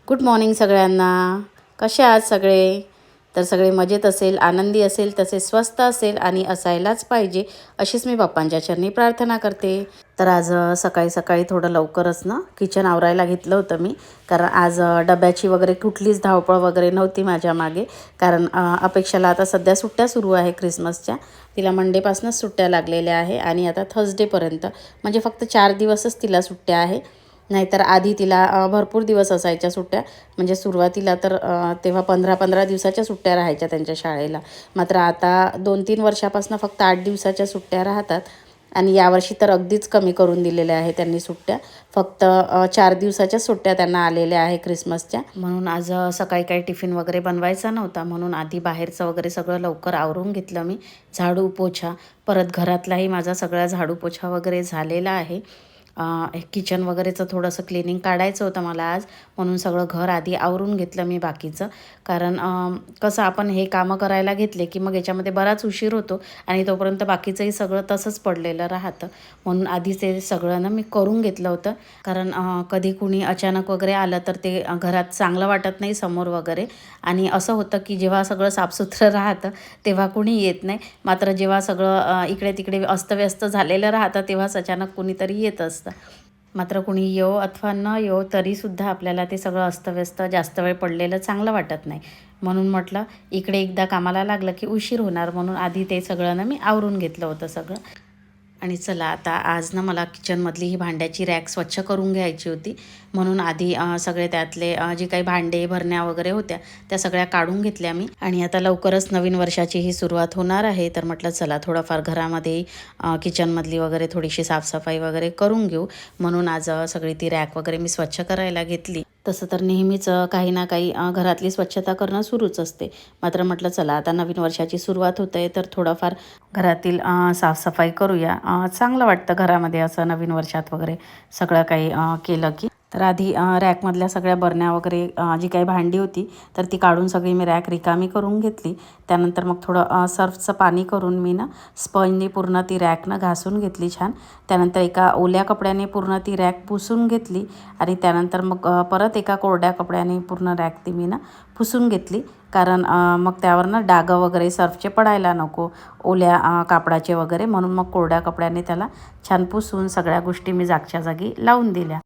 Good morning सगळ्यांना. कसे आहात सगळे? तर सगळे मजेत असेल, आनंदी असेल, तसे स्वस्त असेल आणि असायलाच पाहिजे अशीच मी बाप्पांच्या चरणी प्रार्थना करते. तर आज सकाळी सकाळी थोडं लवकरच ना किचन आवरायला घेतलं होतं मी. कारण आज डब्याची वगैरे कुठलीच धावपळ वगैरे नव्हती माझ्या मागे. कारण अपेक्षाला आता सध्या सुट्ट्या सुरू आहे क्रिसमसच्या. तिला मंडेपासूनच सुट्ट्या लागलेल्या आहे आणि आता थर्सडेपर्यंत, म्हणजे फक्त 4 दिवसच तिला सुट्ट्या आहे. नाहीतर आधी तिला भरपूर दिवस असायच्या सुट्ट्या. म्हणजे सुरुवातीला तर तेव्हा 15-15 दिवसाच्या सुट्ट्या राहायच्या त्यांच्या शाळेला. मात्र आता 2-3 वर्षापासून फक्त 8 दिवसाच्या सुट्ट्या राहतात. आणि यावर्षी तर अगदीच कमी करून दिलेल्या आहे त्यांनी सुट्ट्या. फक्त 4 दिवसाच्या सुट्ट्या त्यांना आलेल्या आहे क्रिसमसच्या. म्हणून आज सकाळी काही टिफिन वगैरे बनवायचा नव्हता, म्हणून आधी बाहेरचं वगैरे सगळं लवकर आवरून घेतलं मी. झाडू पोछा, परत घरातलाही माझा सगळा झाडू पोछा वगैरे झालेला आहे. किचन वगैरेचं थोडंसं क्लिनिंग काढायचं होतं मला आज, म्हणून सगळं घर आधी आवरून घेतलं मी बाकीचं. कारण कसं आपण हे कामं करायला घेतले की मग याच्यामध्ये बराच उशीर होतो आणि तोपर्यंत बाकीचंही सगळं तसंच पडलेलं राहतं. म्हणून आधीच ते सगळं ना मी करून घेतलं होतं. कारण कधी कुणी अचानक वगैरे आलं तर ते घरात चांगलं वाटत नाही समोर वगैरे. आणि असं होतं की जेव्हा सगळं साफसुथरं राहतं तेव्हा कुणी येत नाही. मात्र जेव्हा सगळं इकडे तिकडे अस्तव्यस्त झालेलं राहतं तेव्हाच अचानक कुणीतरी येत असतं. मात्र कुणी येवो अथवा न येवो तरीसुद्धा आपल्याला ते सगळं अस्तव्यस्त जास्त वेळ पडलेलं चांगलं वाटत नाही. म्हणून म्हटलं इकडे एकदा कामाला लागलं की उशीर होणार, म्हणून आधी ते सगळं ना मी आवरून घेतलं होतं सगळं. आणि चला आता आज ना मला किचनमधली ही भांड्याची रॅक स्वच्छ करून घ्यायची होती. म्हणून आधी सगळे त्यातले जे काही भांडे भरण्या वगैरे होत्या त्या सगळ्या काढून घेतल्या मी. आणि आता लवकरच नवीन वर्षाची ही सुरुवात होणार आहे, तर म्हटलं चला थोडंफार घरामध्ये किचनमधली वगैरे थोडीशी साफसफाई वगैरे करून घेऊ. म्हणून आज सगळी ती रॅक वगैरे मी स्वच्छ करायला घेतली. तसं तर नेहमीच काही ना काही घरातली स्वच्छता करणं सुरूच असते. मात्र म्हटलं चला आता नवीन वर्षाची सुरुवात होते तर थोडंफार घरातील साफसफाई करूया. चांगलं वाटतं घरामध्ये असं नवीन वर्षात वगैरे सगळं काही केलं की. तर आधी रॅकमधल्या सगळ्या बरण्या वगैरे जी काही भांडी होती तर ती काढून सगळी मी रॅक रिकामी करून घेतली. त्यानंतर मग थोडं सर्फचं पाणी करून मी ना स्पंजनी पूर्ण ती रॅकनं घासून घेतली छान. त्यानंतर एका ओल्या कपड्याने पूर्ण ती रॅक पुसून घेतली आणि त्यानंतर मग परत एका कोरड्या कपड्याने पूर्ण रॅक ती मी ना पुसून घेतली. कारण मग त्यावर ना डागं वगैरे सर्फचे पडायला नको, ओल्या कापडाचे वगैरे. म्हणून मग कोरड्या कपड्याने त्याला छान पुसून सगळ्या गोष्टी मी जागच्या जागी लावून दिल्या.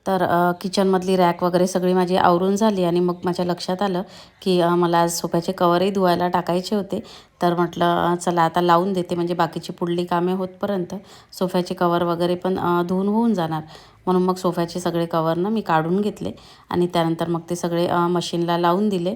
तर किचनमधली रॅक वगैरे सगळी माझी आवरून झाली आणि मग माझ्या लक्षात आलं की मला आज सोफ्याचे कवरही धुवायला टाकायचे होते. तर म्हटलं चला आता लावून देते, म्हणजे बाकीची पुढली कामे होतपर्यंत सोफ्याचे कवर वगैरे पण धुवून होऊन जाणार. म्हणून मग सोफ्याचे सगळे कवर ना मी काढून घेतले आणि त्यानंतर मग ते सगळे मशीनला लावून दिले.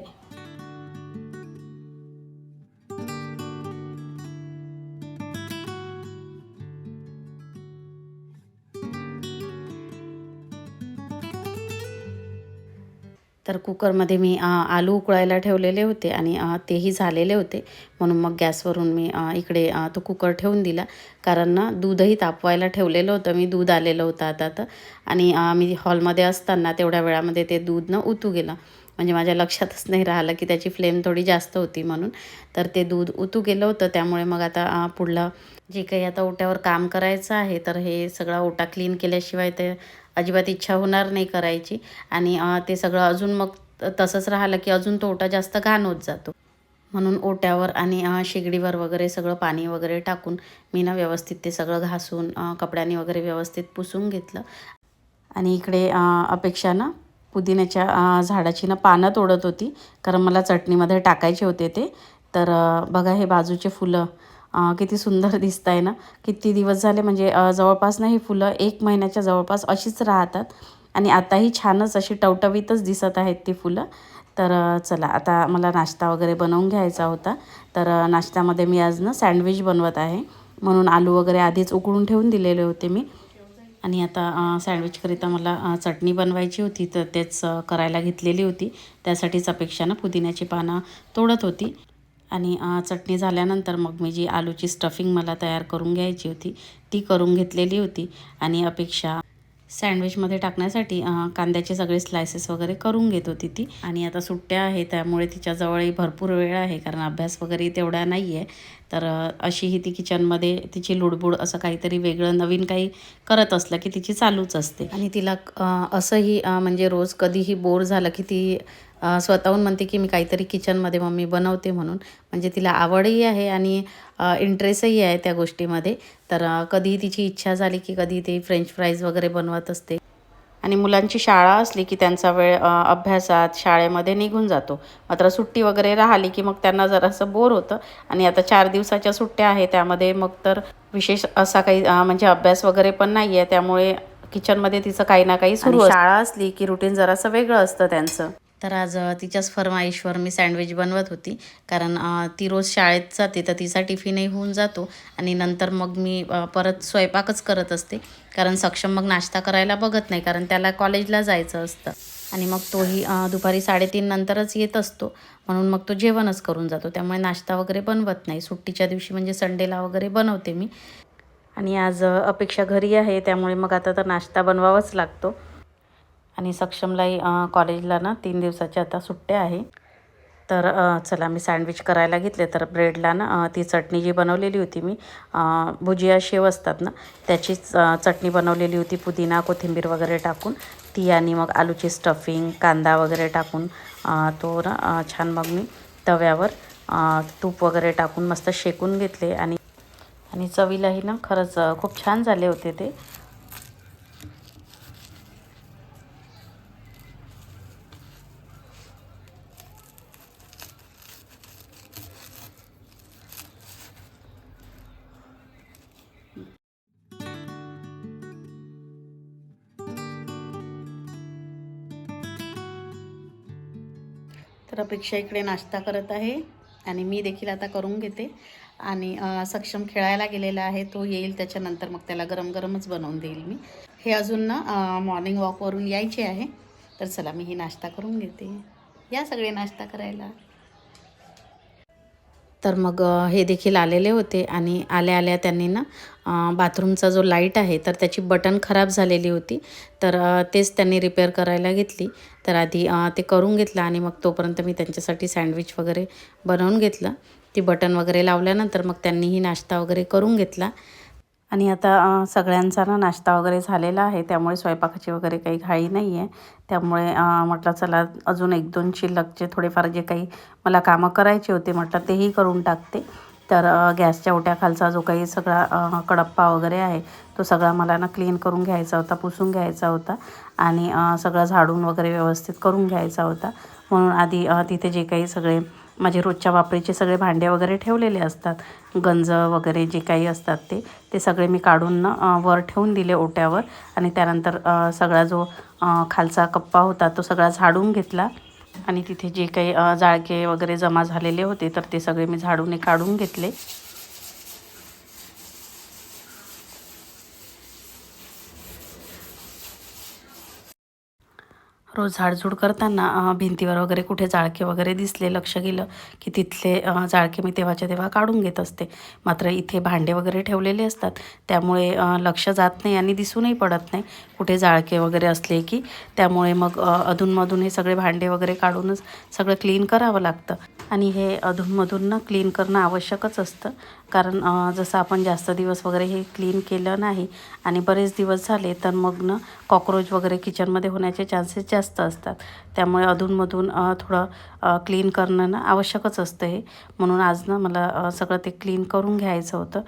तर कुकरमध्ये मी आलू उकळायला ठेवलेले होते आणि तेही झालेले होते. म्हणून मग गॅसवरून मी इकडे तो कुकर ठेवून दिला. कारण ना दूधही तापवायला ठेवलेलं होतं मी. दूध आलेलं होतं आता तर. आणि मी हॉलमध्ये असताना तेवढ्या वेळामध्ये ते दूध न उतू गेलं. म्हणजे माझ्या लक्षातच नाही राहिलं की त्याची फ्लेम थोडी जास्त होती म्हणून. तर ते दूध उतू गेलं होतं. त्यामुळे मग आता पुढलं जे काही आता ओट्यावर काम करायचं आहे तर हे सगळा ओटा क्लीन केल्याशिवाय ते अजिबात इच्छा होणार नाही करायची. आणि ते सगळं अजून मग तसंच राहिलं की अजून तो ओटा जास्त घाण होत जातो. म्हणून ओट्यावर आणि शेगडीवर वगैरे सगळं पाणी वगैरे टाकून मी ना व्यवस्थित ते सगळं घासून कपड्यांनी वगैरे व्यवस्थित पुसून घेतलं. आणि इकडे अपेक्षा ना पुदिन्याच्या झाडाची ना पानं तोडत होती, कारण मला चटणीमध्ये टाकायचे होते ते. तर बघा हे बाजूचे फुलं किती सुंदर दिसत आहे ना. किती दिवस झाले म्हणजे जवळपास ना ही फुलं 1 महिन्याच्या जवळपास अशीच राहतात आणि आताही छानच अशी टवटवीतच दिसत आहेत ती फुलं. तर चला आता मला नाश्ता वगैरे बनवून घ्यायचा होता. तर नाश्त्यामध्ये मी आज ना सँडविच बनवत आहे. म्हणून आलू वगैरे आधीच उकळून ठेवून दिलेले होते मी. आणि आता सँडविचकरिता मला चटणी बनवायची होती, तर तेच करायला घेतलेली होती. त्यासाठीच अपेक्षा ना पुदिन्याची पानं तोडत होती. आणि चटणी झाल्यानंतर मग मी जी आलूची स्टफिंग मला तयार करून घ्यायची होती ती करून घेतलेली होती. आणि अपेक्षा सँडविचमध्ये टाकण्यासाठी कांद्याचे सगळे स्लायसेस वगैरे करून घेत होती ती. आणि आता सुट्ट्या आहे त्यामुळे तिच्याजवळही भरपूर वेळ आहे, कारण अभ्यास वगैरे तेवढा नाही आहे. तर अशीही ती किचनमध्ये तिची लुडबुड असं काहीतरी वेगळं नवीन काही करत असलं की तिची चालूच असते. आणि तिला असंही म्हणजे रोज कधीही बोर झालं की ती स्वतःहून म्हणते की मी काहीतरी किचनमध्ये मम्मी बनवते म्हणून. म्हणजे तिला आवडही आहे आणि इंटरेस्टही आहे त्या गोष्टीमध्ये. तर कधी तिची इच्छा झाली की कधी ती फ्रेंच फ्राईज वगैरे बनवत असते. आणि मुलांची शाळा असली की त्यांचा वेळ अभ्यासात शाळेमध्ये निघून जातो. मात्र सुट्टी वगैरे राहिली की मग त्यांना जरासं बोर होतं. आणि आता 4 दिवसाच्या सुट्ट्या आहे, त्यामध्ये मग तर विशेष असा काही म्हणजे अभ्यास वगैरे पण नाही आहे, त्यामुळे किचनमध्ये तिचं काही ना काही सुरू असतं. शाळा असली की रुटीन जरासं वेगळं असतं त्यांचं. तर आज तिच्याच फरमाईशवर मी सँडविच बनवत होती, कारण ती रोज शाळेत जाते तर तिचा टिफिनही होऊन जातो. आणि नंतर मग मी परत स्वयंपाकच करत असते, कारण सक्षम मग नाश्ता करायला बघत नाही, कारण त्याला कॉलेजला जायचं असतं. आणि मग तोही दुपारी 3:30 नंतरच येत असतो, म्हणून मग तो जेवणच करून जातो. त्यामुळे नाश्ता वगैरे बनवत नाही. सुट्टीच्या दिवशी म्हणजे संडेला वगैरे बनवते मी. आणि आज अपेक्षा घरी आहे, त्यामुळे मग आता तर नाश्ता बनवावाच लागतो. आणि सक्षमलाही कॉलेजला ना 3 दिवसाच्या आता सुट्ट्या आहे. तर चला मी सँडविच करायला घेतले. तर ब्रेडला ना ती चटणी जी बनवलेली होती मी, भुजिया शेव असतात ना त्याचीच चटणी बनवलेली होती, पुदिना कोथिंबीर वगैरे टाकून ती. आणि मग आलूची स्टफिंग कांदा वगैरे टाकून तो ना छान मग मी तव्यावर तूप वगैरे टाकून मस्त शेकून घेतले. आणि आणि चवीलाही ना खरंच खूप छान झाले होते ते. तर अपेक्षा इकडे नाश्ता करत आहे आणि मी देखील आता करून घेते. आणि सक्षम खेळायला गेलेला आहे, तो येईल त्याच्यानंतर मग त्याला गरम गरमच बनवून देईल मी. हे अजून ना मॉर्निंग वॉकवरून यायचे आहे. तर चला मी ही नाश्ता करून घेते. या सगळे नाश्ता करायला. तर मग हे देखील आलेले होते. आणि आल्या आल्या त्यांनी ना बाथरूमचा जो लाईट आहे तर त्याची बटन खराब झालेली होती. तर तेच त्यांनी रिपेअर करायला घेतली. तर आधी ते करून घेतलं आणि मग तोपर्यंत मी त्यांच्यासाठी सँडविच वगैरे बनवून घेतलं. ती बटन वगैरे लावल्यानंतर मग त्यांनीही नाश्ता वगैरे करून घेतला. आणि आता सगळ्यांचा ना नाश्ता वगैरे झालेला आहे, त्यामुळे स्वयंपाकाची वगैरे काही घाई नाही आहे. त्यामुळे म्हटलं चला अजून 1-2 शिल्लकचे थोडेफार जे काही मला कामं करायचे होते म्हटलं तेही करून टाकते. तर गॅसच्या ओट्याखालचा जो काही सगळा कडप्पा वगैरे आहे तो सगळा मला ना क्लीन करून घ्यायचा होता, पुसून घ्यायचा होता. आणि सगळं झाडून वगैरे व्यवस्थित करून घ्यायचा होता. म्हणून आधी तिथे जे काही सगळे माझे रोजच्या वापरीचे सगळे भांडे वगैरे ठेवलेले असतात, गंज वगैरे जे काही असतात ते सगळे मी काढून ना वर ठेवून दिले ओट्यावर. आणि त्यानंतर सगळा जो खालचा कप्पा होता तो सगळा झाडून घेतला. आणि तिथे जे काही जाळके वगैरे जमा झालेले होते तर ते सगळे मी झाडून काढून घेतले. रोज झाडझूड करताना भिंतीवर वगैरे कुठे जाळके वगैरे दिसले, लक्ष गेलं की तिथले जाळके मी तेव्हाच्या तेव्हा काढून घेत असते. मात्र इथे भांडे वगैरे ठेवलेले असतात, त्यामुळे लक्ष जात नाही आणि दिसूनही पडत नाही कुठे जाळके वगैरे असले की. त्यामुळे मग अधूनमधून हे सगळे भांडे वगैरे काढूनच सगळं क्लीन करावं लागतं. आणि हे अधूनमधून ना क्लीन करणं आवश्यकच असतं, कारण जसं आपण जास्त दिवस वगैरे हे क्लीन केलं नाही आणि बरेच दिवस झाले तर मग ना कॉक्रोच वगैरे किचनमध्ये होण्याचे चान्सेस जास्त असतात. त्यामुळे अधूनमधून थोडं क्लीन करणं ना आवश्यकच असतं हे. म्हणून आज ना मला सगळं ते क्लीन करून घ्यायचं होतं.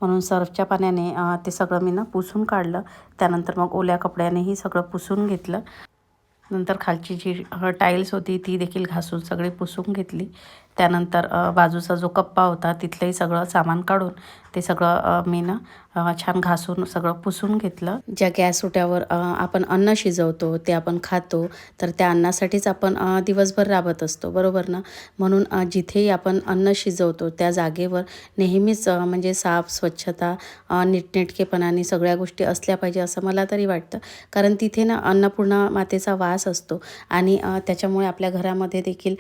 म्हणून सर्फच्या पाण्याने ते सगळं मी ना पुसून काढलं. त्यानंतर मग ओल्या कपड्यानेही सगळं पुसून घेतलं. नंतर खालची जी टाईल्स होती ती देखील घासून सगळी पुसून घेतली. त्यानंतर बाजूचा जो कप्पा होता तिथलंही सगळं सामान काढून ते सगळं मी ना छान घासून सगळं पुसून घेतलं. ज्या गॅस ओट्यावर आपण अन्न शिजवतो ते आपण खातो, तर त्या अन्नासाठीच आपण दिवसभर राबत असतो, बरोबर ना. म्हणून जिथेही आपण अन्न शिजवतो त्या जागेवर नेहमीच म्हणजे साफ स्वच्छता नीटनेटकेपणाने सगळ्या गोष्टी असल्या पाहिजे असं मला तरी वाटतं. कारण तिथे ना अन्नपूर्णा मातेचा वास असतो आणि त्याच्यामुळे आपल्या घरामध्ये देखील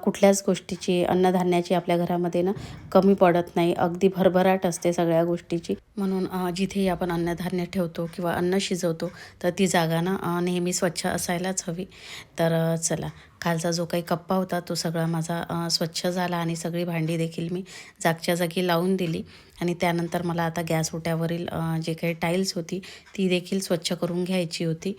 कुठल्याच गोष्टीची म्हणजे अन्नधान्याची आपल्या घरामध्ये ना कमी पडत नाही, अगदी भरभराट असते सगळ्या गोष्टीची. म्हणून जिथेही आपण अन्नधान्य ठेवतो किंवा अन्न शिजवतो तर ती जागा ना नेहमी स्वच्छ असायलाच हवी. तर चला, खालचा जो काही कप्पा होता तो सगळा माझा स्वच्छ झाला आणि सगळी भांडी देखील मी जागच्या जागी लावून दिली. आणि त्यानंतर मला आता गॅस ओट्यावरील जे काही टाईल्स होती ती देखील स्वच्छ करून घ्यायची होती.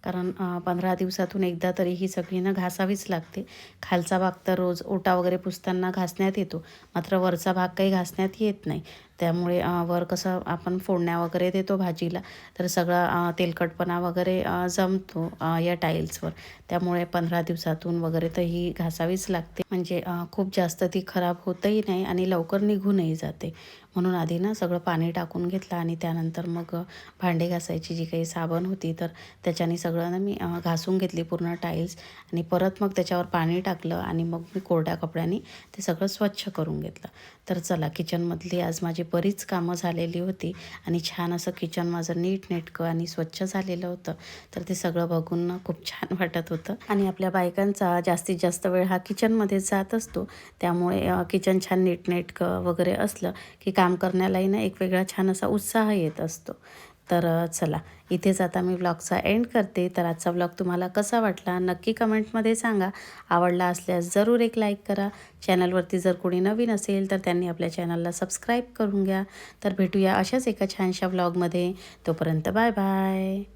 कारण 15 दिवसातून एकदा तरी ही सगळी ना घासावीच लागते. खालचा भाग तर रोज ओटा वगैरे पुसताना घासण्यात येतो, मात्र वरचा भाग काही घासण्यात येत नाही. त्यामुळे वर कसं आपण फोडण्या वगैरे देतो भाजीला, तर सगळा तेलकटपणा वगैरे जमतो या टाईल्सवर. त्यामुळे 15 दिवसातून वगैरे तर ही घासावीच लागते. म्हणजे खूप जास्त ती खराब होतही नाही आणि लवकर निघूनही जाते. म्हणून आधी ना सगळं पाणी टाकून घेतलं आणि त्यानंतर मग भांडे घासायची जी काही साबण होती तर त्याच्याने सगळं ना मी घासून घेतली पूर्ण टाईल्स. आणि परत मग त्याच्यावर पाणी टाकलं आणि मग मी कोरड्या कपड्याने ते सगळं स्वच्छ करून घेतलं. तर चला, किचनमधली आज माझी बरीच कामं झालेली होती आणि छान असं किचन माझं नीटनेटकं आणि स्वच्छ झालेलं होतं. तर ते सगळं बघून ना खूप छान वाटत होतं. आणि आपल्या बायकांचा जास्तीत जास्त वेळ हा किचनमध्येच जात असतो. त्यामुळे किचन छान नीटनेटकं वगैरे असलं की काम करण्यालाही ना एक वेगळा छान असा उत्साह येत असतो. तर चला, इथेच आता मी व्लॉगचा एंड करते. तर आजचा व्लॉग तुम्हाला कसा वाटला नक्की कमेंटमध्ये सांगा. आवडला असल्यास जरूर एक लाईक करा. चॅनलवरती जर कोणी नवीन असेल तर त्यांनी आपल्या चॅनलला सबस्क्राईब करून घ्या. तर भेटूया अशाच एका छानशा व्लॉगमध्ये. तोपर्यंत बाय बाय.